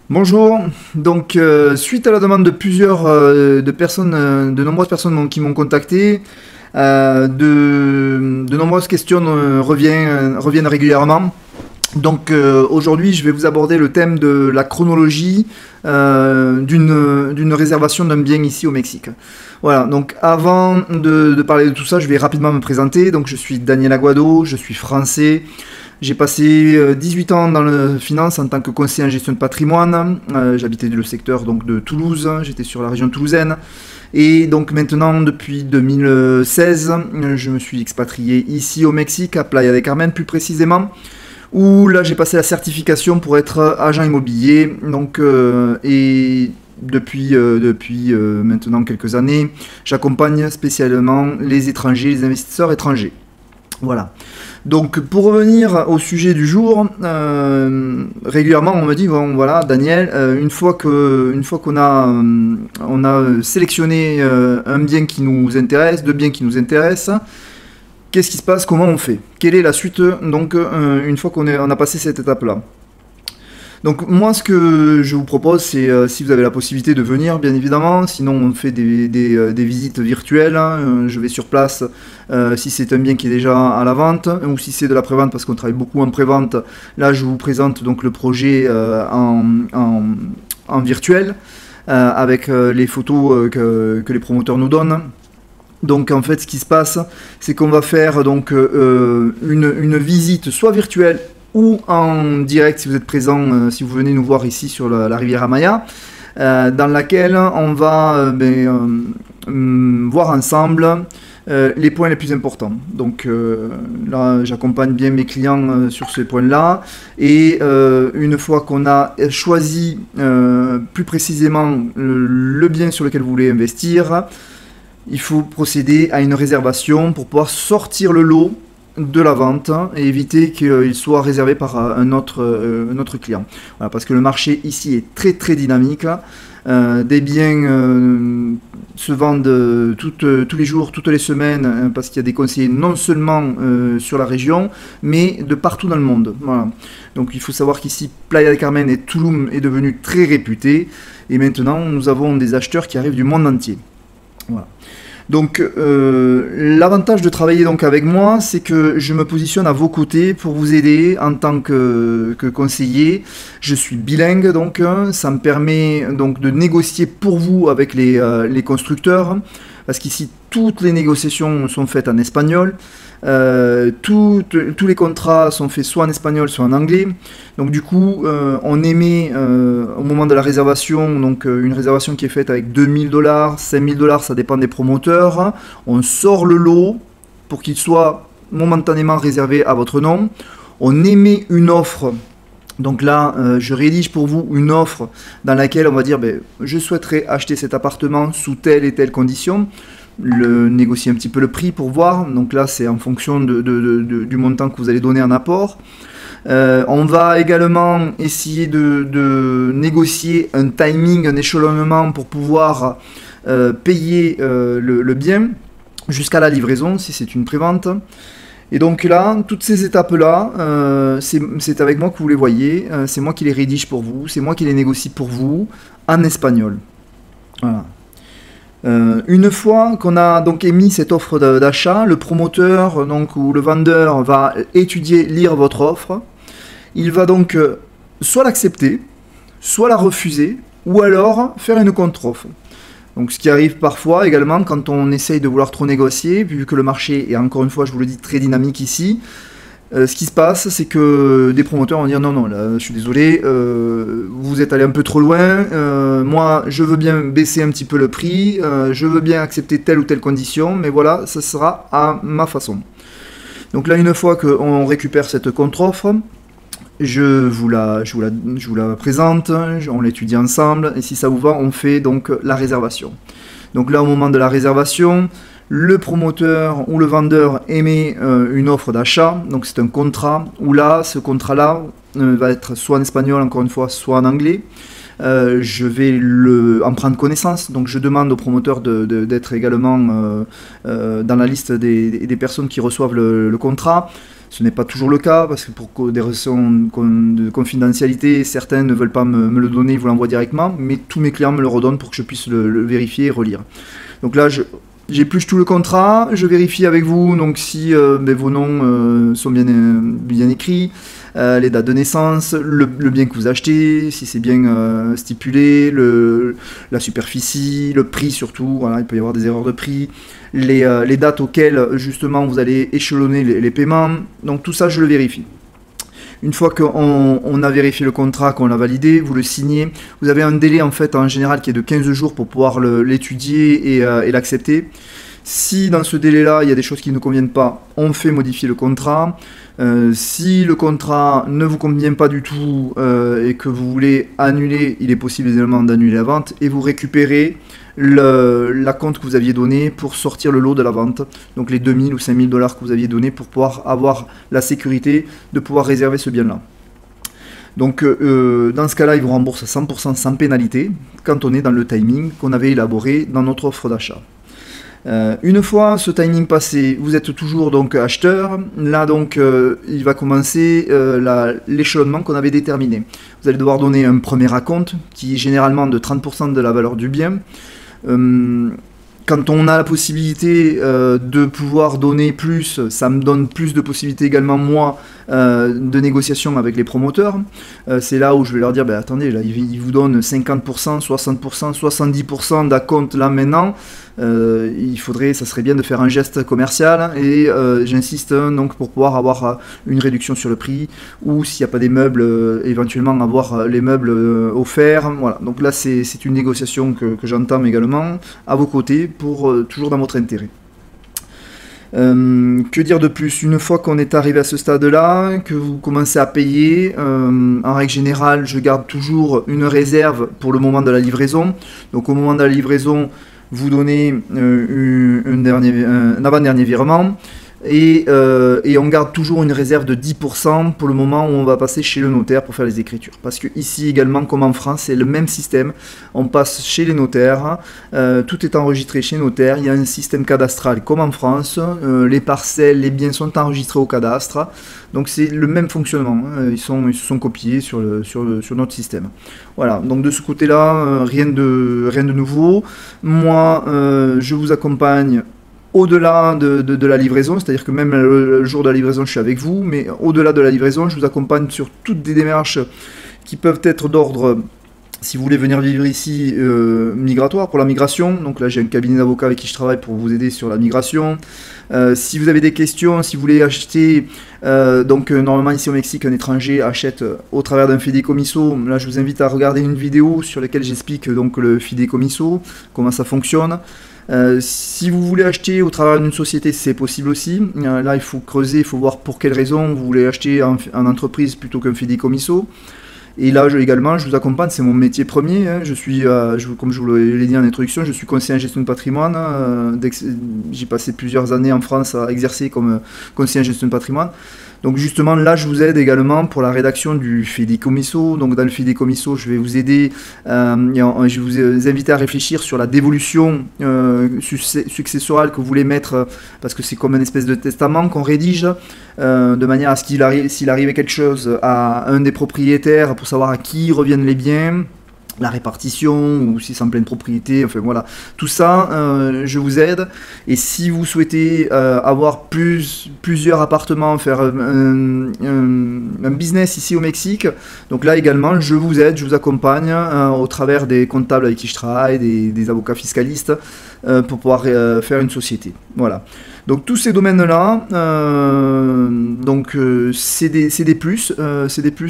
Bonjour, donc suite à la demande de plusieurs de personnes, de nombreuses personnes qui m'ont contacté, de nombreuses questions reviennent régulièrement. Donc aujourd'hui je vais vous aborder le thème de la chronologie d'une réservation d'un bien ici au Mexique. Voilà, donc avant de parler de tout ça, je vais rapidement me présenter. Donc je suis Daniel Aguado, je suis français. J'ai passé 18 ans dans la finance en tant que conseiller en gestion de patrimoine. J'habitais le secteur donc, de Toulouse, j'étais sur la région toulousaine. Et donc maintenant, depuis 2016, je me suis expatrié ici au Mexique, à Playa del Carmen plus précisément, où là j'ai passé la certification pour être agent immobilier. Donc, et depuis maintenant quelques années, j'accompagne spécialement les étrangers, les investisseurs étrangers. Voilà. Donc pour revenir au sujet du jour, régulièrement on me dit bon voilà Daniel, une fois on a sélectionné un bien qui nous intéresse, deux biens qui nous intéressent, qu'est-ce qui se passe, comment on fait, quelle est la suite donc une fois on a passé cette étape-là. Donc moi ce que je vous propose c'est si vous avez la possibilité de venir bien évidemment, sinon on fait des visites virtuelles, hein. Je vais sur place si c'est un bien qui est déjà à la vente ou si c'est de la prévente parce qu'on travaille beaucoup en prévente. Là je vous présente donc le projet en virtuel avec les photos que les promoteurs nous donnent. Donc en fait ce qui se passe c'est qu'on va faire donc une visite soit virtuelle ou en direct si vous êtes présent, si vous venez nous voir ici sur la rivière Amaya, dans laquelle on va voir ensemble les points les plus importants. Donc là, j'accompagne bien mes clients sur ces points-là. Et une fois qu'on a choisi plus précisément le bien sur lequel vous voulez investir, il faut procéder à une réservation pour pouvoir sortir le lot de la vente et éviter qu'il soit réservé par un autre client. Voilà, parce que le marché ici est très très dynamique. Des biens se vendent tous les jours, toutes les semaines, parce qu'il y a des conseillers non seulement sur la région, mais de partout dans le monde. Voilà. Donc il faut savoir qu'ici, Playa del Carmen et Tulum est devenu très réputé, et maintenant nous avons des acheteurs qui arrivent du monde entier. Voilà. Donc l'avantage de travailler donc avec moi, c'est que je me positionne à vos côtés pour vous aider en tant que conseiller. Je suis bilingue donc, ça me permet donc de négocier pour vous avec les constructeurs, parce qu'ici toutes les négociations sont faites en espagnol. Tous les contrats sont faits soit en espagnol soit en anglais. Donc du coup on émet au moment de la réservation donc une réservation qui est faite avec 2000 $, 5000 $, ça dépend des promoteurs. On sort le lot pour qu'il soit momentanément réservé à votre nom. On émet une offre. Donc là, je rédige pour vous une offre dans laquelle on va dire je souhaiterais acheter cet appartement sous telle et telle condition. Négocier un petit peu le prix pour voir. Donc là, c'est en fonction du montant que vous allez donner en apport. On va également essayer de négocier un timing, un échelonnement pour pouvoir payer le bien jusqu'à la livraison si c'est une prévente. Et donc là, toutes ces étapes-là, c'est avec moi que vous les voyez, c'est moi qui les rédige pour vous, c'est moi qui les négocie pour vous en espagnol. Voilà. Une fois qu'on a donc émis cette offre d'achat, le promoteur donc, ou le vendeur va étudier, lire votre offre. Il va donc soit l'accepter, soit la refuser, ou alors faire une contre-offre. Donc ce qui arrive parfois également quand on essaye de vouloir trop négocier, vu que le marché est encore une fois, je vous le dis, très dynamique ici. Ce qui se passe, c'est que des promoteurs vont dire non, non, là, je suis désolé, vous êtes allé un peu trop loin, moi je veux bien baisser un petit peu le prix, je veux bien accepter telle ou telle condition, mais voilà, ça sera à ma façon. Donc là, une fois qu'on récupère cette contre-offre, je vous la présente, on l'étudie ensemble, et si ça vous va, on fait donc la réservation. Donc là, au moment de la réservation, le promoteur ou le vendeur émet une offre d'achat, donc c'est un contrat, où là, ce contrat-là va être soit en espagnol, encore une fois, soit en anglais. Je vais en prendre connaissance, donc je demande au promoteur d'être également dans la liste des personnes qui reçoivent le contrat. Ce n'est pas toujours le cas, parce que pour des raisons de confidentialité, certains ne veulent pas me le donner, vous l'envoient directement, mais tous mes clients me le redonnent pour que je puisse le vérifier et relire. Donc là, j'épluche tout le contrat, je vérifie avec vous donc si vos noms sont bien écrits, les dates de naissance, le bien que vous achetez, si c'est bien stipulé, la superficie, le prix surtout, voilà, il peut y avoir des erreurs de prix, les dates auxquelles justement vous allez échelonner les paiements, donc tout ça je le vérifie. Une fois qu'on a vérifié le contrat, qu'on l'a validé, vous le signez. Vous avez un délai en fait en général qui est de 15 jours pour pouvoir l'étudier et l'accepter. Si dans ce délai-là, il y a des choses qui ne conviennent pas, on fait modifier le contrat. Si le contrat ne vous convient pas du tout et que vous voulez annuler, il est possible également d'annuler la vente et vous récupérez la compte que vous aviez donnée pour sortir le lot de la vente, donc les 2000 ou 5000 $ que vous aviez donné pour pouvoir avoir la sécurité de pouvoir réserver ce bien là. Donc dans ce cas là il vous rembourse à 100% sans pénalité quand on est dans le timing qu'on avait élaboré dans notre offre d'achat. Une fois ce timing passé, vous êtes toujours donc acheteur. Là donc il va commencer l'échelonnement qu'on avait déterminé. Vous allez devoir donner un premier acompte qui est généralement de 30% de la valeur du bien. Quand on a la possibilité de pouvoir donner plus, ça me donne plus de possibilités également moi de négociation avec les promoteurs. C'est là où je vais leur dire, ben, attendez, là ils vous donnent 50%, 60%, 70% d'acompte là maintenant. Ça serait bien de faire un geste commercial et j'insiste donc pour pouvoir avoir une réduction sur le prix ou s'il n'y a pas des meubles, éventuellement avoir les meubles offerts. Voilà. Donc là c'est une négociation que j'entame également à vos côtés pour toujours dans votre intérêt. Que dire de plus? Une fois qu'on est arrivé à ce stade-là, que vous commencez à payer, en règle générale, je garde toujours une réserve pour le moment de la livraison. Donc au moment de la livraison, vous donnez un avant-dernier virement et on garde toujours une réserve de 10% pour le moment où on va passer chez le notaire pour faire les écritures. Parce que ici également, comme en France, c'est le même système. On passe chez les notaires, tout est enregistré chez le notaire. Il y a un système cadastral comme en France. Les parcelles, les biens sont enregistrés au cadastre. Donc c'est le même fonctionnement. Ils se sont copiés sur notre système. Voilà. Donc de ce côté-là, rien de nouveau. Moi, je vous accompagne au-delà de la livraison, c'est-à-dire que même le jour de la livraison, je suis avec vous, mais au-delà de la livraison, je vous accompagne sur toutes des démarches qui peuvent être d'ordre, si vous voulez venir vivre ici, migratoire, pour la migration. Donc là, j'ai un cabinet d'avocats avec qui je travaille pour vous aider sur la migration. Si vous avez des questions, si vous voulez acheter, normalement ici au Mexique, un étranger achète au travers d'un fideicomiso. Là, je vous invite à regarder une vidéo sur laquelle j'explique donc le fideicomiso, comment ça fonctionne. Si vous voulez acheter au travers d'une société, c'est possible aussi. Là, il faut creuser, il faut voir pour quelles raisons vous voulez acheter en entreprise plutôt qu'un fideicomiso. Et là, également, je vous accompagne, c'est mon métier premier. Hein. Je suis, comme je vous l'ai dit en introduction, je suis conseiller en gestion de patrimoine. J'ai passé plusieurs années en France à exercer comme conseiller en gestion de patrimoine. Donc justement, là, je vous aide également pour la rédaction du fideicomiso. Donc dans le fideicomiso, je vais vous aider, je vais vous inviter à réfléchir sur la dévolution successorale que vous voulez mettre, parce que c'est comme une espèce de testament qu'on rédige, de manière à ce qu'il arrive, s'il arrivait quelque chose à un des propriétaires, pour savoir à qui reviennent les biens, la répartition, ou si c'est en pleine propriété, enfin voilà, tout ça, je vous aide. Et si vous souhaitez avoir plusieurs appartements, faire un business ici au Mexique, donc là également, je vous aide, je vous accompagne au travers des comptables avec qui je travaille, des avocats fiscalistes, pour pouvoir faire une société. Voilà. Donc tous ces domaines-là, c'est des plus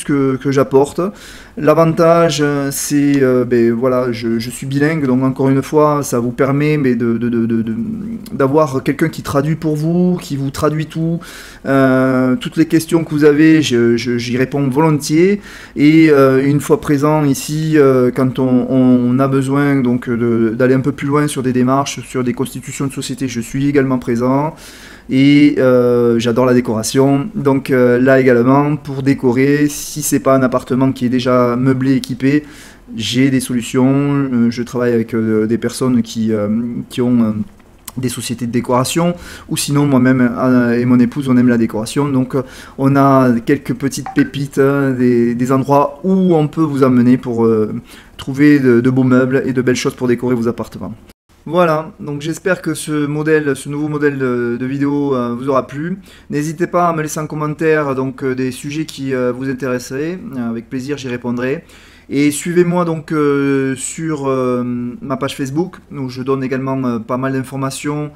que j'apporte. L'avantage, c'est, voilà, je suis bilingue, donc encore une fois, ça vous permet d'avoir quelqu'un qui traduit pour vous, qui vous traduit tout. Toutes les questions que vous avez, j'y réponds volontiers. Et une fois présent ici, quand on a besoin donc d'aller un peu plus loin sur des démarches, sur des constitutions de société, je suis également présent. Et j'adore la décoration, donc là également pour décorer, si c'est pas un appartement qui est déjà meublé, équipé, j'ai des solutions. Je travaille avec des personnes qui ont des sociétés de décoration, ou sinon moi-même et mon épouse on aime la décoration, donc on a quelques petites pépites, des endroits où on peut vous amener pour trouver de beaux meubles et de belles choses pour décorer vos appartements. Voilà, donc j'espère que ce nouveau modèle de vidéo vous aura plu. N'hésitez pas à me laisser en commentaire donc, des sujets qui vous intéresseraient, avec plaisir j'y répondrai. Et suivez-moi donc sur ma page Facebook, où je donne également pas mal d'informations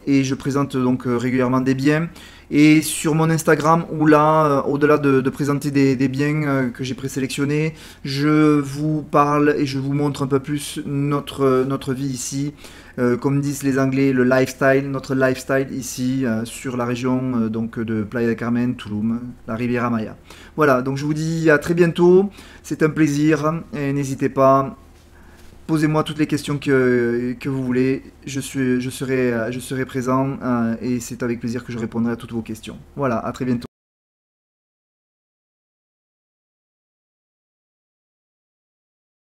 et je présente donc régulièrement des biens. Et sur mon Instagram, où là, au-delà de présenter des biens que j'ai présélectionnés, je vous parle et je vous montre un peu plus notre vie ici. Comme disent les Anglais, le lifestyle, notre lifestyle ici, sur la région donc de Playa del Carmen, Tulum, la Riviera Maya. Voilà, donc je vous dis à très bientôt, c'est un plaisir, et n'hésitez pas, posez-moi toutes les questions que vous voulez, je serai présent et c'est avec plaisir que je répondrai à toutes vos questions. Voilà, à très bientôt.